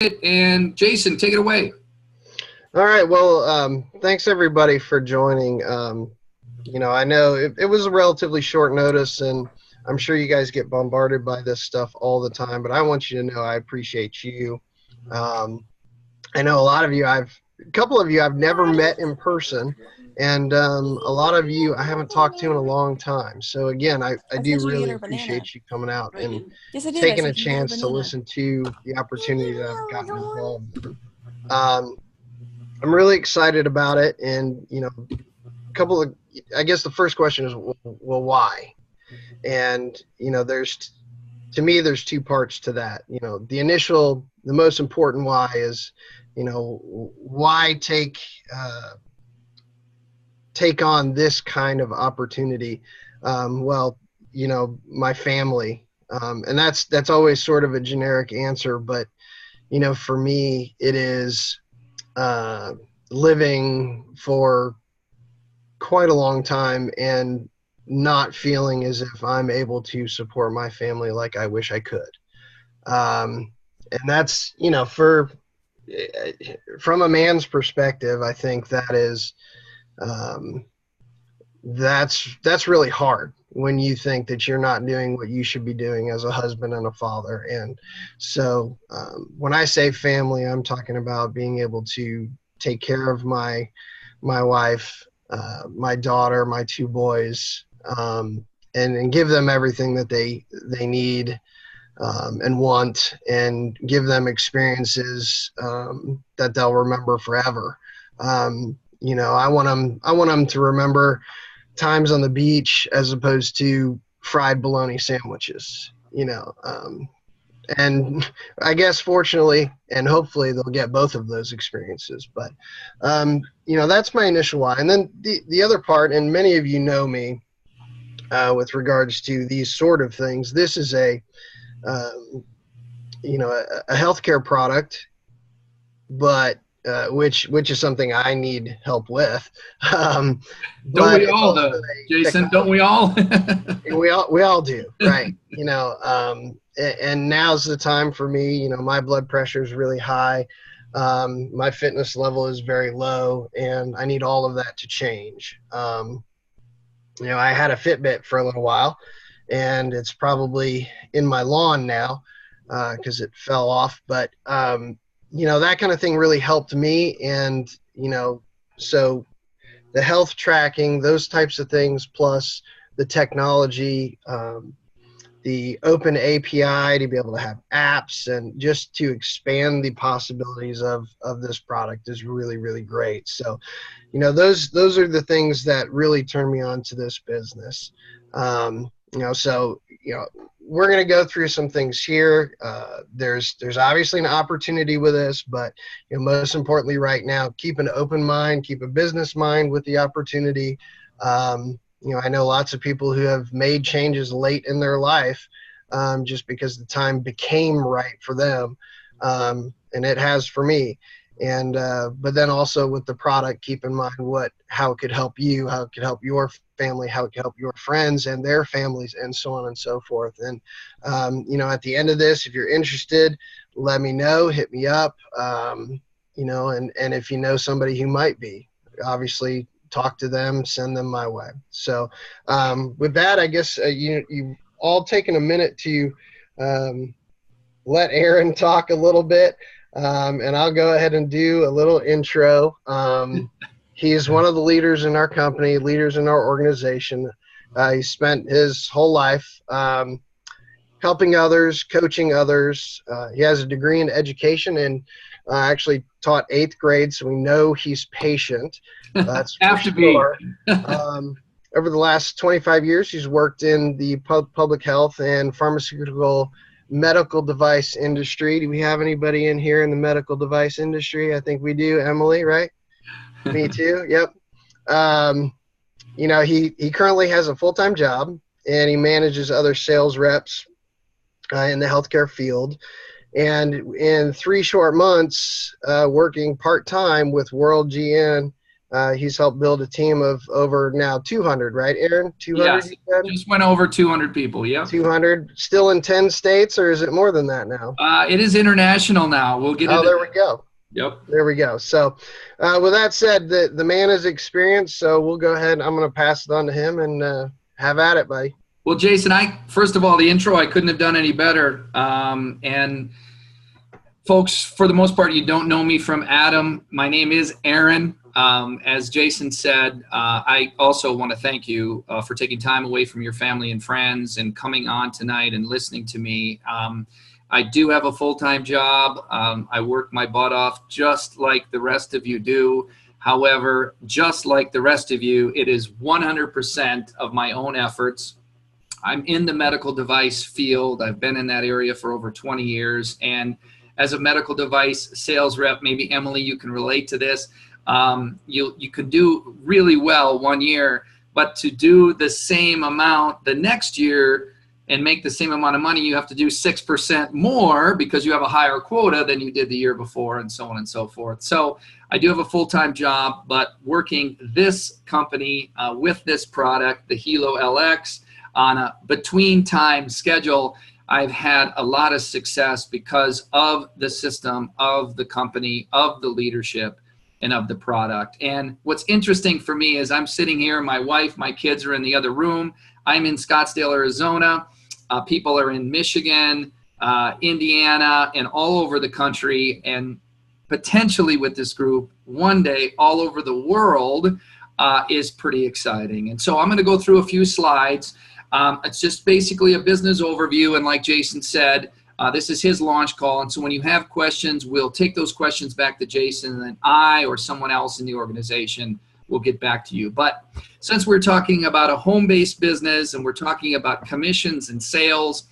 And Jason, take it away. All right. Well, thanks everybody for joining. I know it was a relatively short notice, and I'm sure you guys get bombarded by this stuff all the time. But I want you to know I appreciate you. Um, I know a lot of you. A couple of you I've never met in person, and a lot of you I haven't talked to in a long time. So again, I I do sent you to get really her banana. appreciate you coming out and Yes, I did. I taking a said you get her chance to banana. listen to the opportunity that I've gotten involved in. Um, I'm really excited about it, and couple of, I guess the first question is, well, why? And to me, there's two parts to that. The most important why is, why take on this kind of opportunity? Well, my family, and that's always sort of a generic answer, but for me, it is living for quite a long time and not feeling as if I'm able to support my family like I wish I could. And that's, from a man's perspective, I think um, that's really hard when you think that you're not doing what you should be doing as a husband and a father. And so when I say family, I'm talking about being able to take care of my wife, my daughter, my two boys, and give them everything that they need and want, and give them experiences that they'll remember forever. I want them to remember times on the beach as opposed to fried bologna sandwiches. And I guess fortunately and hopefully they'll get both of those experiences. But that's my initial why. And then the other part, and many of you know me with regards to these sort of things. This is um, a healthcare product, but which is something I need help with. Don't But we it's all, also though, a Jason? technology. Don't we all? We all do, right? And now's the time for me. My blood pressure is really high. My fitness level is very low, and I need all of that to change. I had a Fitbit for a little while, and it's probably in my lawn now because it fell off. But that kind of thing really helped me, and so the health tracking, those types of things, plus the technology, the open API to be able to have apps and just to expand the possibilities of this product is really, really great. So, those are the things that really turn me on to this business. So, we're going to go through some things here. There's obviously an opportunity with this, but most importantly right now, keep an open mind, keep a business mind with the opportunity. I know lots of people who have made changes late in their life just because the time became right for them, and it has for me. And but then also with the product, keep in mind how it could help you, how it could help your family, how it could help your friends and their families, and so on and so forth. And at the end of this, if you're interested, let me know, hit me up. And if you know somebody who might be, obviously talk to them, send them my way. So with that, I guess you all taken a minute to let Aaron talk a little bit, and I'll go ahead and do a little intro. He's one of the leaders in our company, leaders in our organization. He spent his whole life helping others, coaching others. He has a degree in education and actually taught 8th grade, so we know he's patient. That's Have for to be. sure. Over the last 25 years, he's worked in the public health and pharmaceutical medical device industry. Do we have anybody in here in the medical device industry? I think we do. Emily, right? Me too. Yep. He currently has a full-time job, and he manages other sales reps in the healthcare field. And in 3 short months, working part-time with World GN, He's helped build a team of over now 200, right, Aaron? 200, Yes, you said? just went over 200 people. Yep. 200. Still in 10 states, or is it more than that now? It is international now. We'll get Oh, into there we go. Yep. There we go. So with that said, the man is experienced, so we'll go ahead. I'm going to pass it on to him and have at it, buddy. Well, Jason, first of all, the intro, I couldn't have done any better. And folks, for the most part, you don't know me from Adam. My name is Aaron. As Jason said, I also want to thank you for taking time away from your family and friends and coming on tonight and listening to me. I do have a full-time job. I work my butt off just like the rest of you do. However, just like the rest of you, it is 100% of my own efforts. I'm in the medical device field. I've been in that area for over 20 years. And as a medical device sales rep, maybe Emily, you can relate to this. You can do really well one year, but to do the same amount the next year and make the same amount of money, you have to do 6% more because you have a higher quota than you did the year before, and so on and so forth. So I do have a full-time job, but working this company with this product, the Helo LX, on a between time schedule, I've had a lot of success because of the system, of the company, of the leadership, and of the product. And what's interesting for me is I'm sitting here, my wife, my kids are in the other room. I'm in Scottsdale, Arizona. People are in Michigan, Indiana, and all over the country, and potentially with this group one day all over the world is pretty exciting. And so I'm going to go through a few slides. It's just basically a business overview, and like Jason said, this is his launch call. And so when you have questions, we'll take those questions back to Jason, and then I or someone else in the organization will get back to you. But since we're talking about a home-based business and we're talking about commissions and sales,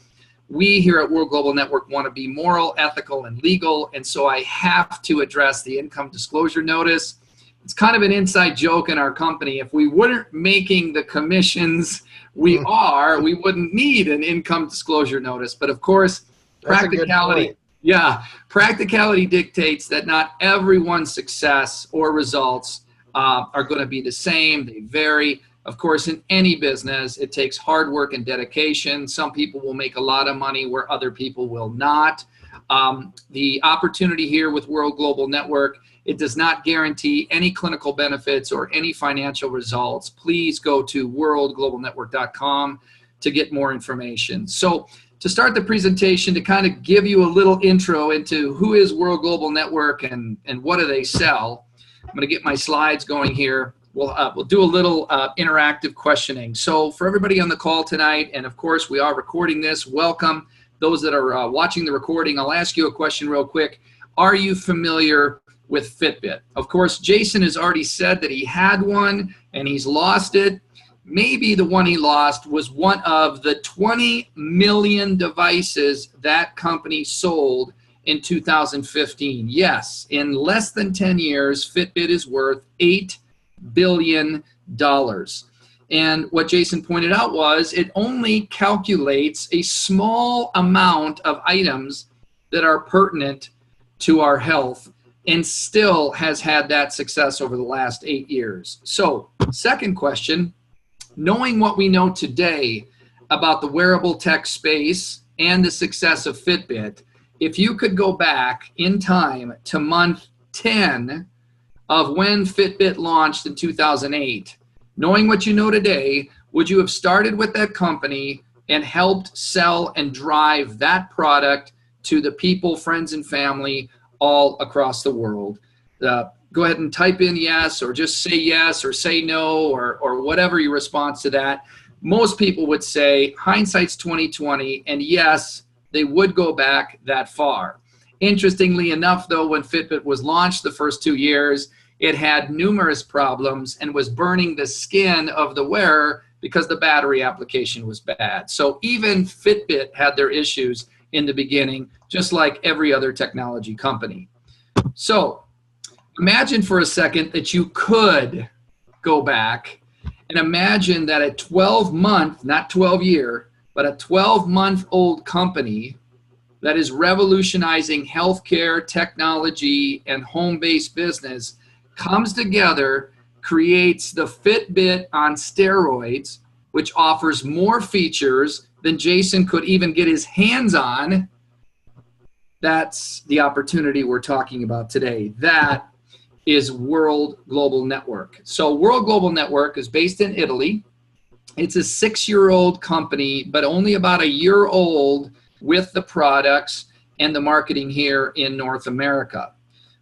we here at World Global Network want to be moral, ethical, and legal. And so I have to address the income disclosure notice. It's kind of an inside joke in our company. If we weren't making the commissions we wouldn't need an income disclosure notice. But of course, practicality dictates that not everyone's success or results are going to be the same. They vary. Of course, in any business, it takes hard work and dedication. Some people will make a lot of money where other people will not. The opportunity here with World Global Network, it does not guarantee any clinical benefits or any financial results. Please go to worldglobalnetwork.com to get more information. So to start the presentation, to kind of give you a little intro into who is World Global Network and what do they sell, I'm going to get my slides going here. We'll do a little interactive questioning. So for everybody on the call tonight, and of course we are recording this, welcome. Those that are watching the recording, I'll ask you a question real quick. Are you familiar with Fitbit? Of course, Jason has already said that he had one and he's lost it. Maybe the one he lost was one of the 20 million devices that company sold in 2015. Yes, in less than 10 years, Fitbit is worth $8 billion. And what Jason pointed out was it only calculates a small amount of items that are pertinent to our health and still has had that success over the last 8 years. So, second question, knowing what we know today about the wearable tech space and the success of Fitbit, if you could go back in time to month 10 of when Fitbit launched in 2008, knowing what you know today, would you have started with that company and helped sell and drive that product to the people, friends, and family all across the world? Go ahead and type in yes, or just say yes, or say no, or whatever your response to that. Most people would say hindsight's 20/20, and yes, they would go back that far. Interestingly enough, though, when Fitbit was launched the first 2 years, it had numerous problems and was burning the skin of the wearer because the battery application was bad. So even Fitbit had their issues in the beginning, just like every other technology company. So imagine for a second that you could go back and imagine that a 12-month, not 12-year, but a 12-month-old company that is revolutionizing healthcare, technology, and home-based business comes together creates the Fitbit on steroids, which offers more features than Jason could even get his hands on. That's the opportunity we're talking about today. That is World Global Network. So World Global Network is based in Italy. It's a 6-year-old company, but only about a year old with the products and the marketing here in North America.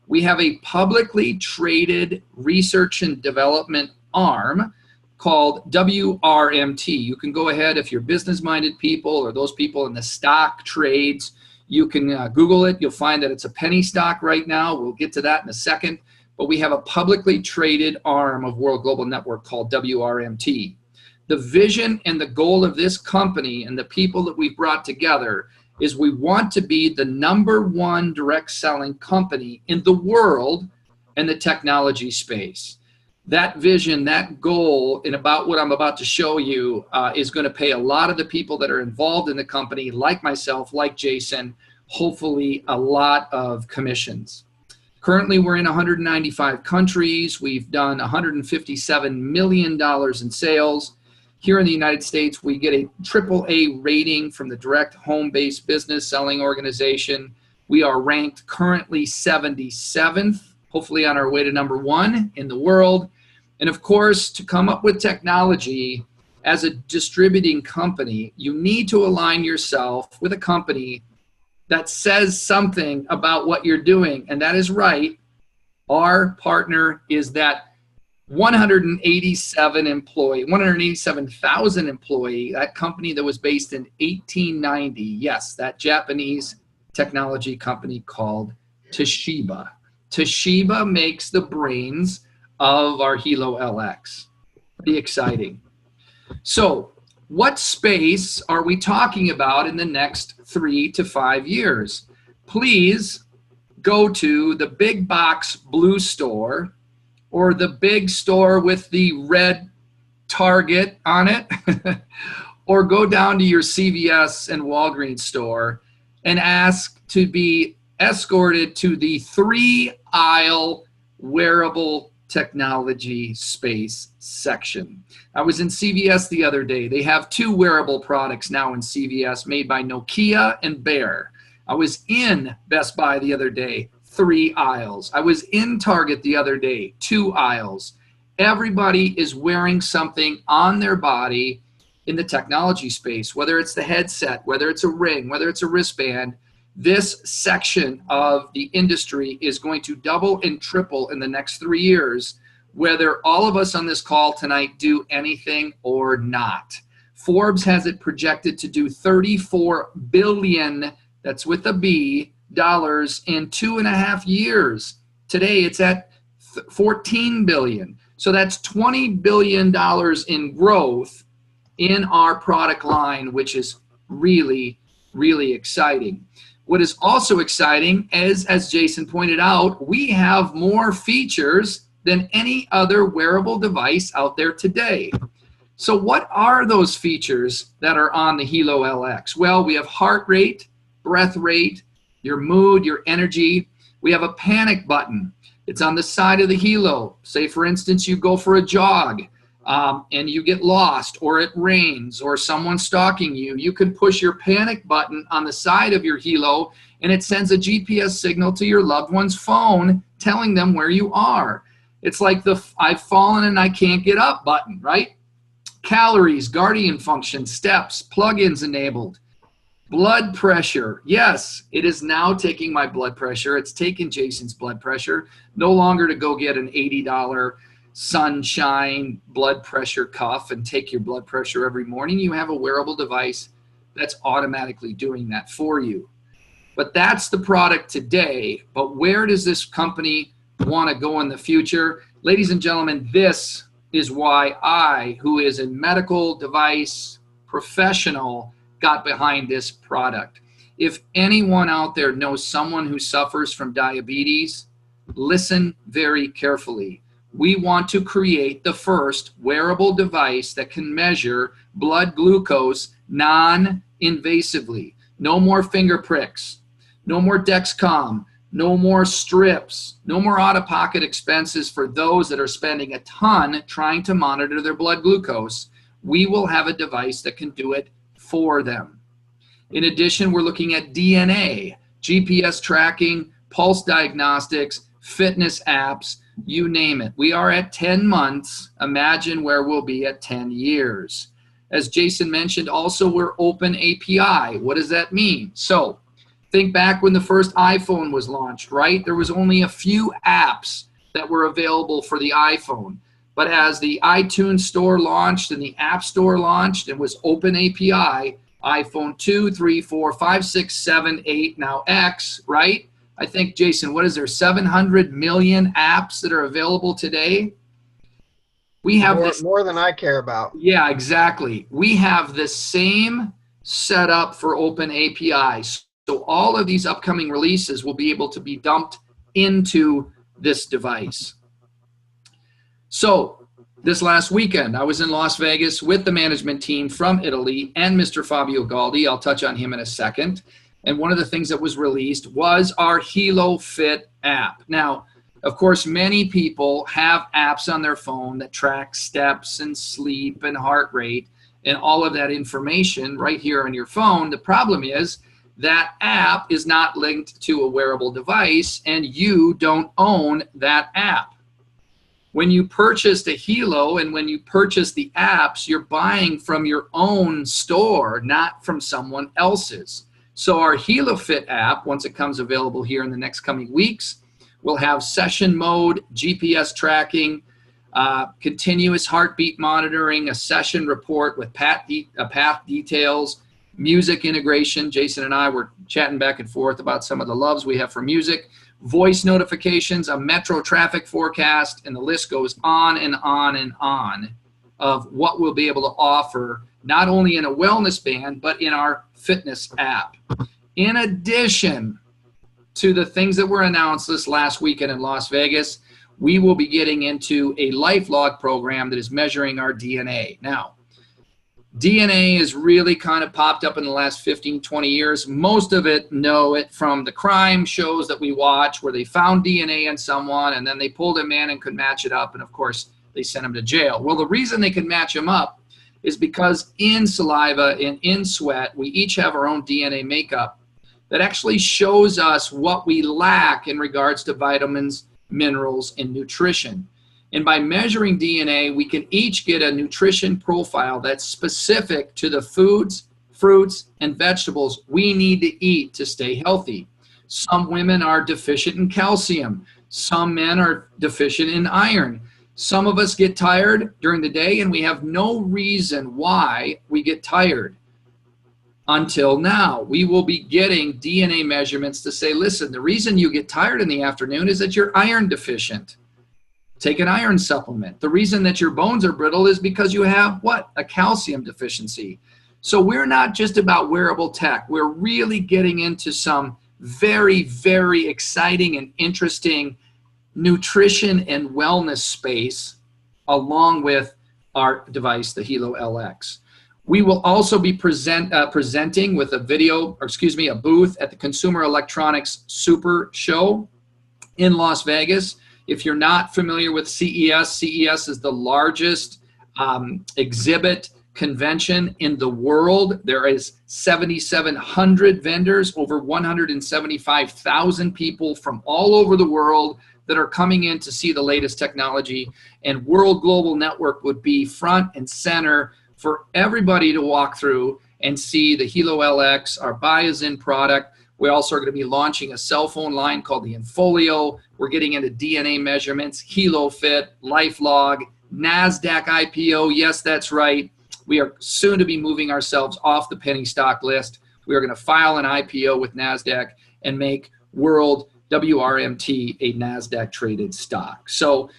We have a publicly traded research and development arm called WRMT. You can go ahead, if you're business-minded people or those people in the stock trades, you can Google it. You'll find that it's a penny stock right now. We'll get to that in a second. But we have a publicly traded arm of World Global Network called WRMT. The vision and the goal of this company and the people that we've brought together is we want to be the #1 direct selling company in the world in the technology space. That vision, that goal, and about what I'm about to show you is going to pay a lot of the people that are involved in the company, like myself, like Jason, hopefully a lot of commissions. Currently, we're in 195 countries. We've done $157 million in sales. Here in the United States, we get a AAA rating from the Direct Home-Based Business Selling Organization. We are ranked currently 77th, hopefully on our way to #1 in the world. And of course, to come up with technology as a distributing company, you need to align yourself with a company that says something about what you're doing. And that is right. Our partner is that 187,000 employee, that company that was based in 1890. Yes, that Japanese technology company called Toshiba. Toshiba makes the brains of our Helo LX. Pretty exciting. So what space are we talking about in the next 3 to 5 years? Please go to the big box blue store or the big store with the red Target on it, or go down to your CVS and Walgreens store and ask to be escorted to the 3-aisle wearable technology space section. I was in CVS the other day. They have 2 wearable products now in CVS made by Nokia and Bear. I was in Best Buy the other day, 3 aisles. I was in Target the other day, 2 aisles. Everybody is wearing something on their body in the technology space, whether it's the headset, whether it's a ring, whether it's a wristband. This section of the industry is going to double and triple in the next 3 years, whether all of us on this call tonight do anything or not. Forbes has it projected to do $34 billion, that's with a B, dollars in 2.5 years. Today it's at $14 billion. So that's $20 billion in growth in our product line, which is really, really exciting. What is also exciting is, as Jason pointed out, we have more features than any other wearable device out there today. So what are those features that are on the Helo LX? Well, we have heart rate, breath rate, your mood, your energy. We have a panic button. It's on the side of the Helo. Say, for instance, you go for a jog and you get lost, or it rains, or someone's stalking you. You can push your panic button on the side of your Helo, and it sends a GPS signal to your loved one's phone telling them where you are. It's like the I've fallen and I can't get up button, right? Calories, guardian function, steps, plugins enabled. Blood pressure. Yes, it is now taking my blood pressure. It's taking Jason's blood pressure. No longer to go get an $80 Sunshine blood pressure cuff and take your blood pressure every morning. You have a wearable device that's automatically doing that for you. But that's the product today. But where does this company want to go in the future? Ladies and gentlemen, this is why I, who is a medical device professional, got behind this product. If anyone out there knows someone who suffers from diabetes, listen very carefully. We want to create the first wearable device that can measure blood glucose non-invasively. No more finger pricks, no more Dexcom, No more strips, no more out-of-pocket expenses for those that are spending a ton trying to monitor their blood glucose. We will have a device that can do it for them. In addition, we're looking at DNA, GPS tracking, pulse diagnostics, fitness apps, you name it. We are at 10 months. Imagine where we'll be at 10 years. As Jason mentioned, also we're open API. What does that mean? So think back when the first iPhone was launched, right? There was only a few apps that were available for the iPhone. But as the iTunes Store launched and the App Store launched and was open API, iPhone 2, 3, 4, 5, 6, 7, 8, now X, right? I think, Jason, what is there, 700 million apps that are available today? We have more than I care about. Yeah, exactly. We have the same setup for open APIs. So all of these upcoming releases will be able to be dumped into this device. So this last weekend, I was in Las Vegas with the management team from Italy and Mr. Fabio Galdi. I'll touch on him in a second. And one of the things that was released was our Helo Fit app. Now, of course, many people have apps on their phone that track steps and sleep and heart rate and all of that information right here on your phone. The problem is that app is not linked to a wearable device and you don't own that app. When you purchased a Helo and when you purchase the apps, you're buying from your own store, not from someone else's. So our Helo Fit app, once it comes available here in the next coming weeks, will have session mode, GPS tracking, continuous heartbeat monitoring, a session report with path details, music integration. Jason and I were chatting back and forth about some of the loves we have for music, voice notifications, a metro traffic forecast, and the list goes on and on and on of what we'll be able to offer, not only in a wellness band, but in our fitness app. In addition to the things that were announced this last weekend in Las Vegas, we will be getting into a LifeLog program that is measuring our DNA. Now, DNA has really kind of popped up in the last 15, 20 years. Most of it know it from the crime shows that we watch where they found DNA in someone and then they pulled him in and could match it up. And of course, they sent him to jail. Well, the reason they can match him up is because in saliva and in sweat, we each have our own DNA makeup that actually shows us what we lack in regards to vitamins, minerals, and nutrition. And by measuring DNA, we can each get a nutrition profile that's specific to the foods, fruits, and vegetables we need to eat to stay healthy. Some women are deficient in calcium. Some men are deficient in iron. Some of us get tired during the day, and we have no reason why we get tired. Until now, we will be getting DNA measurements to say, listen, the reason you get tired in the afternoon is that you're iron deficient. Take an iron supplement. The reason that your bones are brittle is because you have what? A calcium deficiency. So we're not just about wearable tech. We're really getting into some very, very exciting and interesting nutrition and wellness space along with our device, the Helo LX. We will also be presenting with a booth at the Consumer Electronics Super Show in Las Vegas. If you're not familiar with CES, CES is the largest exhibit convention in the world. There is 7,700 vendors, over 175,000 people from all over the world that are coming in to see the latest technology. And World Global Network would be front and center for everybody to walk through and see the Helo LX, our Biozin product. We also are going to be launching a cell phone line called the Infolio. We're getting into DNA measurements, Helo Fit, LifeLog, NASDAQ IPO. Yes, that's right. We are soon to be moving ourselves off the penny stock list. We are going to file an IPO with NASDAQ and make World WRMT a NASDAQ traded stock. So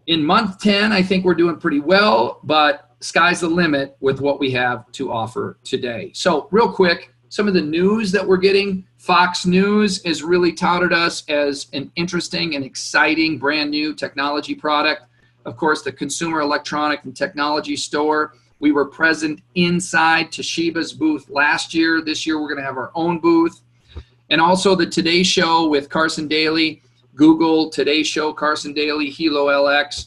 in month 10, I think we're doing pretty well, but sky's the limit with what we have to offer today. So real quick, some of the news that we're getting. Fox News has really touted us as an interesting and exciting brand new technology product. Of course, the Consumer Electronic and Technology Store. We were present inside Toshiba's booth last year. This year, we're going to have our own booth. And also the Today Show with Carson Daly. Google Today Show, Carson Daly, Helo LX.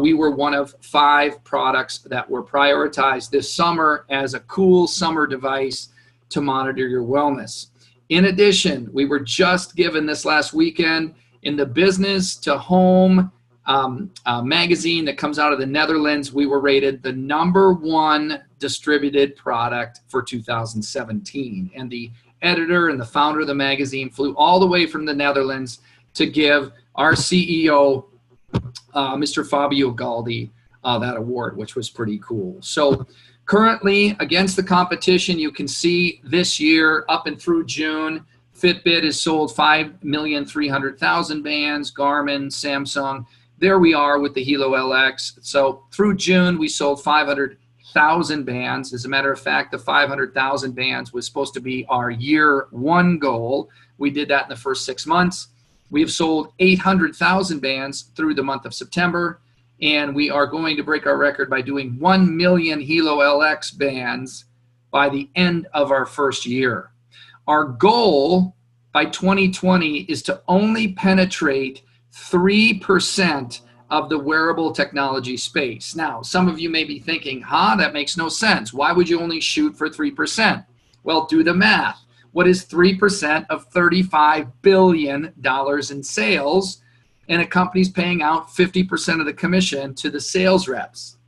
We were one of 5 products that were prioritized this summer as a cool summer device to monitor your wellness. In addition, we were just given this last weekend in the Business to Home magazine that comes out of the Netherlands. We were rated the #1 distributed product for 2017. And the editor and the founder of the magazine flew all the way from the Netherlands to give our CEO, Mr. Fabio Galdi, that award, which was pretty cool. So currently against the competition, you can see this year up and through June, Fitbit has sold 5,300,000 bands, Garmin, Samsung. There we are with the Helo LX. So through June, we sold 500,000 bands. As a matter of fact, the 500,000 bands was supposed to be our year 1 goal. We did that in the first 6 months. We have sold 800,000 bands through the month of September, and we are going to break our record by doing 1 million Helo LX bands by the end of our first year. Our goal by 2020 is to only penetrate 3% of the wearable technology space. Now, some of you may be thinking, that makes no sense. Why would you only shoot for 3%? Well, do the math. What is 3% of $35 billion in sales? And a company's paying out 50% of the commission to the sales reps.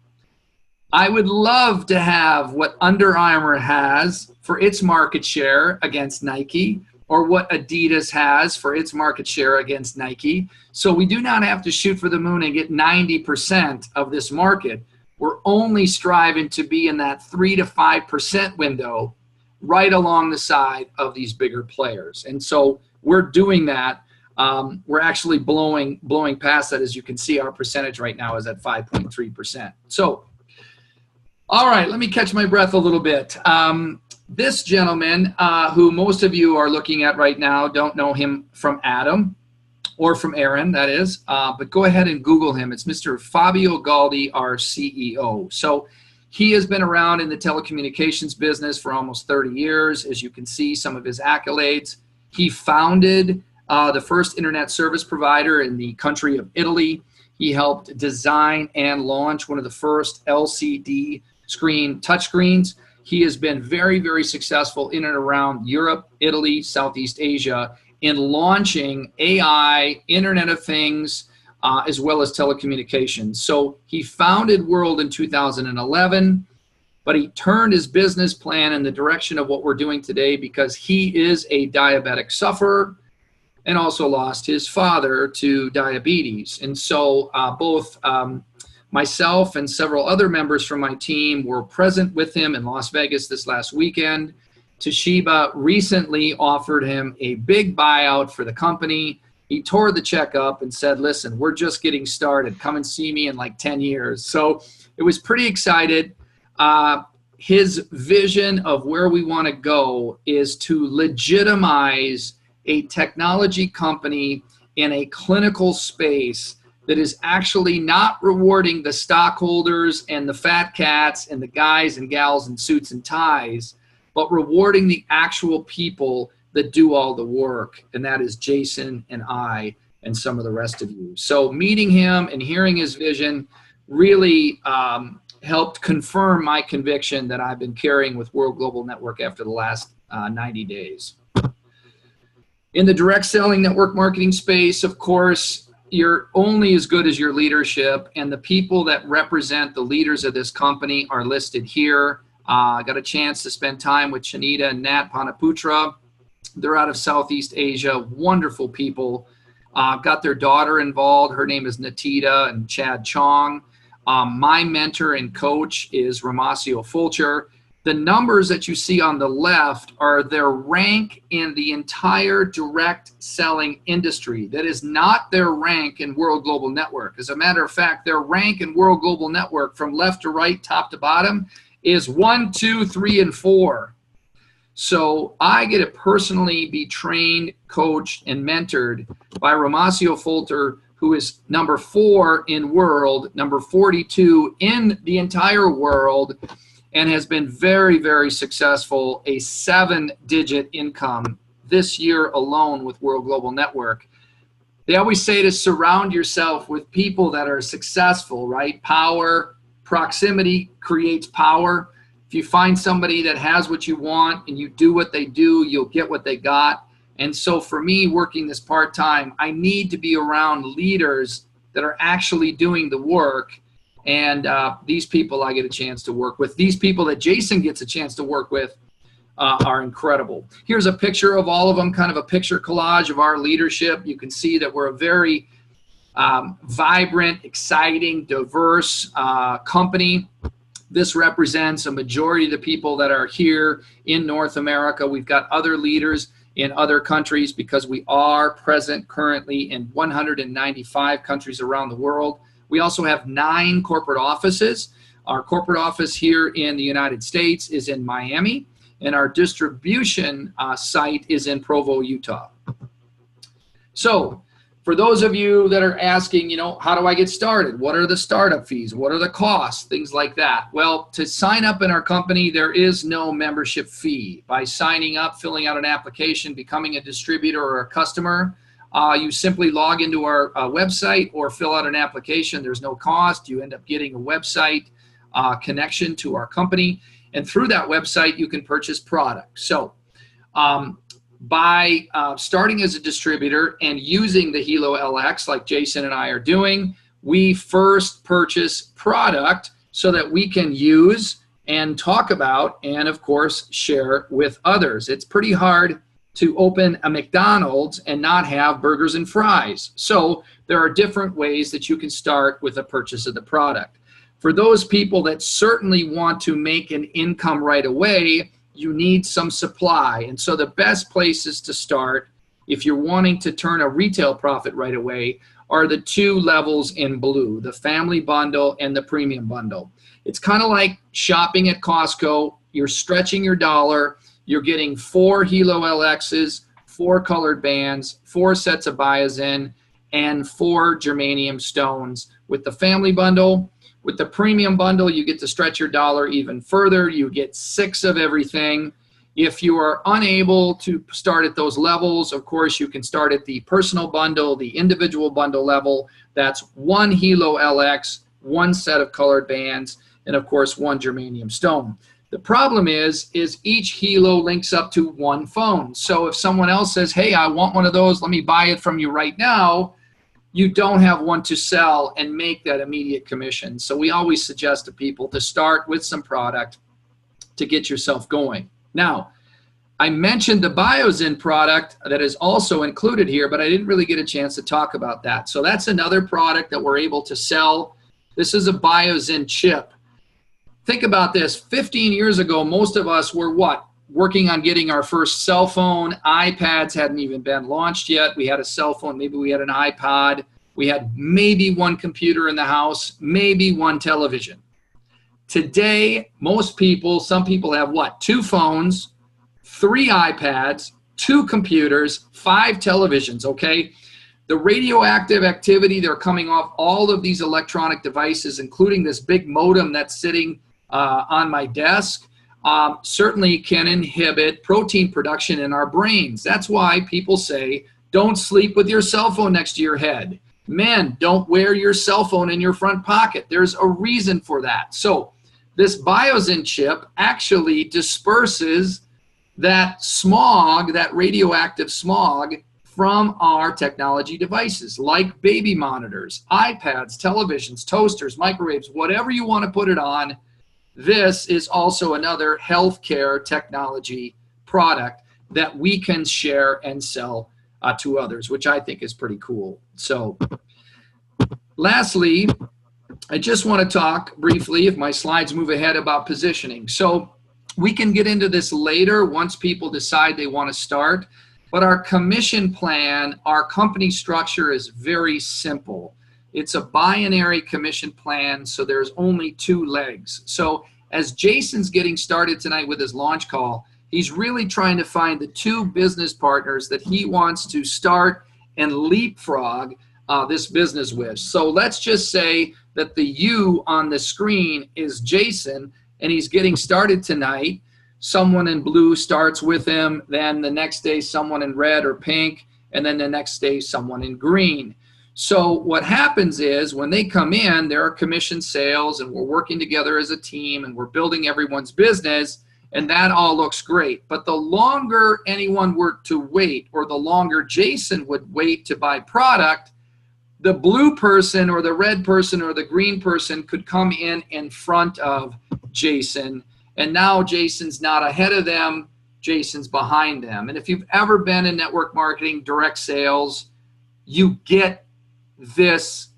I would love to have what Under Armour has for its market share against Nike, or what Adidas has for its market share against Nike. So we do not have to shoot for the moon and get 90% of this market. We're only striving to be in that 3 to 5% window, right along the side of these bigger players. And so we're doing that. We're actually blowing past that. As you can see, our percentage right now is at 5.3%. So, all right, let me catch my breath a little bit. This gentleman, who most of you are looking at right now, don't know him from Adam, or from Aaron, that is, but go ahead and Google him. It's Mr. Fabio Galdi, our CEO. So he has been around in the telecommunications business for almost 30 years. As you can see, some of his accolades. He founded the first internet service provider in the country of Italy. He helped design and launch one of the first LCD screen touchscreens. He has been very, very successful in and around Europe, Italy, Southeast Asia in launching AI, Internet of Things, as well as telecommunications. So he founded World in 2011, but he turned his business plan in the direction of what we're doing today because he is a diabetic sufferer and also lost his father to diabetes. And so both myself and several other members from my team were present with him in Las Vegas this last weekend. Toshiba recently offered him a big buyout for the company. He tore the check up and said, listen, we're just getting started. Come and see me in like 10 years. So it was pretty excited. His vision of where we want to go is to legitimize a technology company in a clinical space that is actually not rewarding the stockholders and the fat cats and the guys and gals in suits and ties, but rewarding the actual people that do all the work. And that is Jason and I and some of the rest of you. So meeting him and hearing his vision really helped confirm my conviction that I've been carrying with World Global Network after the last 90 days. In the direct selling network marketing space, of course, you're only as good as your leadership, and the people that represent the leaders of this company are listed here. I got a chance to spend time with Chanita and Nat Panaputra. They're out of Southeast Asia, wonderful people. Got their daughter involved. Her name is Natita and Chad Chong. My mentor and coach is Ramasio Fulcher. The numbers that you see on the left are their rank in the entire direct selling industry. That is not their rank in World Global Network. As a matter of fact, their rank in World Global Network from left to right, top to bottom, is 1, 2, 3, and 4. So I get to personally be trained, coached, and mentored by Ramasio Fulcher, who is number 4 in world, number 42 in the entire world, and has been very, very successful, a 7-digit income this year alone with World Global Network. They always say to surround yourself with people that are successful, right? Power, proximity creates power. If you find somebody that has what you want and you do what they do, you'll get what they got. And so for me, working this part-time, I need to be around leaders that are actually doing the work. And these people I get a chance to work with. These people that Jason gets a chance to work with are incredible. Here's a picture of all of them, kind of a picture collage of our leadership. You can see that we're a very vibrant, exciting, diverse company. This represents a majority of the people that are here in North America. We've got other leaders in other countries because we are present currently in 195 countries around the world. We also have 9 corporate offices. Our corporate office here in the United States is in Miami, and our distribution site is in Provo, Utah. So for those of you that are asking, you know, how do I get started? What are the startup fees? What are the costs? Things like that. Well, to sign up in our company, there is no membership fee. By signing up, filling out an application, becoming a distributor or a customer, you simply log into our website or fill out an application. There's no cost. You end up getting a website connection to our company. And through that website, you can purchase products. So by starting as a distributor and using the Helo LX like Jason and I are doing, we first purchase product so that we can use and talk about and, of course, share with others. It's pretty hard to open a McDonald's and not have burgers and fries. So there are different ways that you can start with a purchase of the product. For those people that certainly want to make an income right away, you need some supply. And so the best places to start, if you're wanting to turn a retail profit right away, are the 2 levels in blue, the family bundle and the premium bundle. It's kind of like shopping at Costco. You're stretching your dollar. You're getting 4 Helo LXs, 4 colored bands, 4 sets of Biozin, and 4 germanium stones. With the family bundle, with the premium bundle, you get to stretch your dollar even further. You get 6 of everything. If you are unable to start at those levels, of course, you can start at the personal bundle, the individual bundle level. That's 1 Helo LX, 1 set of colored bands, and of course, 1 germanium stone. The problem is each Helo links up to 1 phone. So if someone else says, hey, I want one of those, let me buy it from you right now, you don't have one to sell and make that immediate commission. So we always suggest to people to start with some product to get yourself going. Now, I mentioned the Biozin product that is also included here, but I didn't really get a chance to talk about that. So that's another product that we're able to sell. This is a Biozin chip. Think about this. 15 years ago, most of us were what? Working on getting our first cell phone. iPads hadn't even been launched yet. We had a cell phone. Maybe we had an iPod. We had maybe 1 computer in the house, maybe 1 television. Today, most people, some people have what? 2 phones, 3 iPads, 2 computers, 5 televisions, okay? The radioactive activity, they're coming off all of these electronic devices, including this big modem that's sitting on my desk, certainly can inhibit protein production in our brains. That's why people say, don't sleep with your cell phone next to your head. Men, don't wear your cell phone in your front pocket. There's a reason for that. So this Biozin chip actually disperses that smog, that radioactive smog, from our technology devices, like baby monitors, iPads, televisions, toasters, microwaves, whatever you want to put it on. This is also another healthcare technology product that we can share and sell to others, which I think is pretty cool. So lastly, I just want to talk briefly, if my slides move ahead, about positioning. So we can get into this later once people decide they want to start, but our commission plan, our company structure is very simple. It's a binary commission plan, so there's only 2 legs. So as Jason's getting started tonight with his launch call, he's really trying to find the 2 business partners that he wants to start and leapfrog this business with. So let's just say that the U on the screen is Jason, and he's getting started tonight. someone in blue starts with him, then the next day someone in red or pink, and then the next day someone in green. So what happens is when they come in, there are commission sales and we're working together as a team and we're building everyone's business, and that all looks great. But the longer anyone were to wait, or the longer Jason would wait to buy product, the blue person or the red person or the green person could come in front of Jason. And now Jason's not ahead of them, Jason's behind them. And if you've ever been in network marketing, direct sales, you get this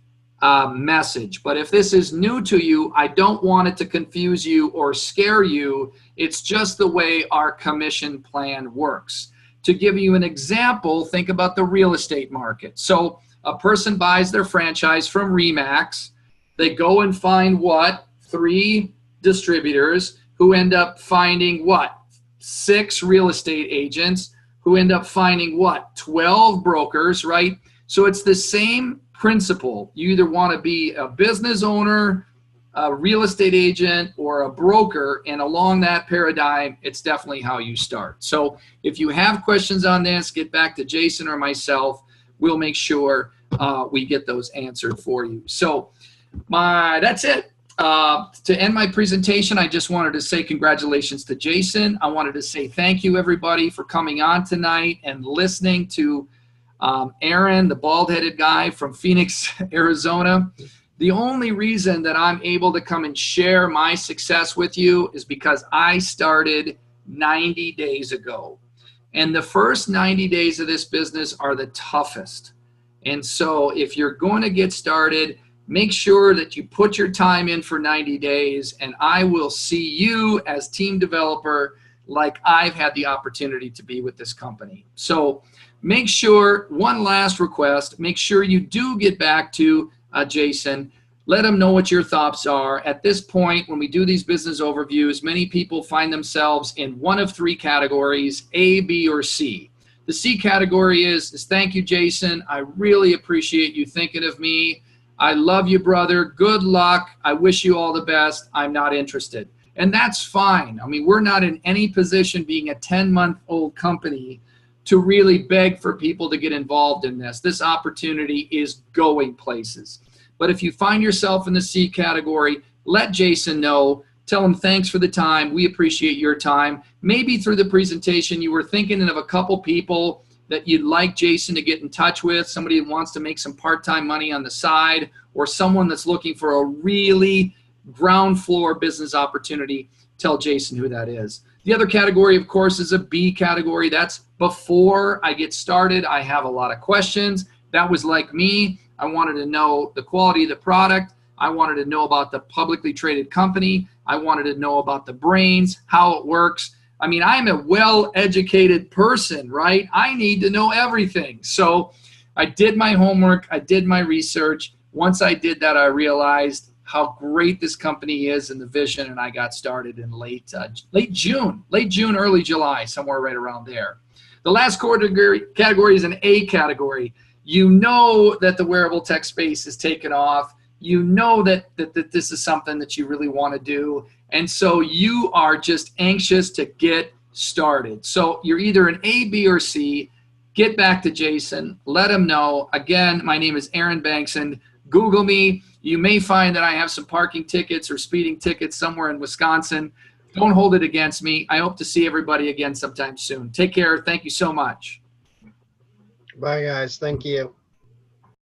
message. But if this is new to you, I don't want it to confuse you or scare you. It's just the way our commission plan works. To give you an example, think about the real estate market. So a person buys their franchise from Remax. They go and find what? 3 distributors who end up finding what? 6 real estate agents who end up finding what? 12 brokers, right? So it's the same principle. You either want to be a business owner, a real estate agent, or a broker, and along that paradigm, it's definitely how you start. So if you have questions on this, get back to Jason or myself. We'll make sure we get those answered for you. So that's it. To end my presentation, I just wanted to say congratulations to Jason. I wanted to say thank you, everybody, for coming on tonight and listening to Aaron, the bald-headed guy from Phoenix, Arizona. The only reason that I'm able to come and share my success with you is because I started 90 days ago. And the first 90 days of this business are the toughest. And so if you're going to get started, make sure that you put your time in for 90 days, and I will see you as team developer like I've had the opportunity to be with this company. So make sure, one last request, make sure you do get back to Jason. Let him know what your thoughts are. At this point, when we do these business overviews, many people find themselves in one of 3 categories, A, B, or C. The C category is thank you, Jason. I really appreciate you thinking of me. I love you, brother. Good luck. I wish you all the best. I'm not interested. And that's fine. I mean, we're not in any position, being a 10-month-old company, to really beg for people to get involved in this. This opportunity is going places. But if you find yourself in the C category, let Jason know. Tell him thanks for the time. We appreciate your time. Maybe through the presentation you were thinking of a couple people that you'd like Jason to get in touch with, somebody who wants to make some part-time money on the side, or someone that's looking for a really ground floor business opportunity. Tell Jason who that is. The other category, of course, is a B category. That's before I get started. I have a lot of questions. That was like me. I wanted to know the quality of the product. I wanted to know about the publicly traded company. I wanted to know about the brains, how it works. I mean, I'm a well-educated person, right? I need to know everything. So I did my homework. I did my research. Once I did that, I realized how great this company is and the vision, and I got started in late June, early July, somewhere right around there. The last category is an A category. You know that the wearable tech space is taken off. You know that this is something that you really want to do. And so you are just anxious to get started. So you're either an A, B, or C. Get back to Jason. Let him know. Again, my name is Aaron Bankson. Google me. You may find that I have some parking tickets or speeding tickets somewhere in Wisconsin. Don't hold it against me. I hope to see everybody again sometime soon. Take care. Thank you so much. Bye, guys. Thank you.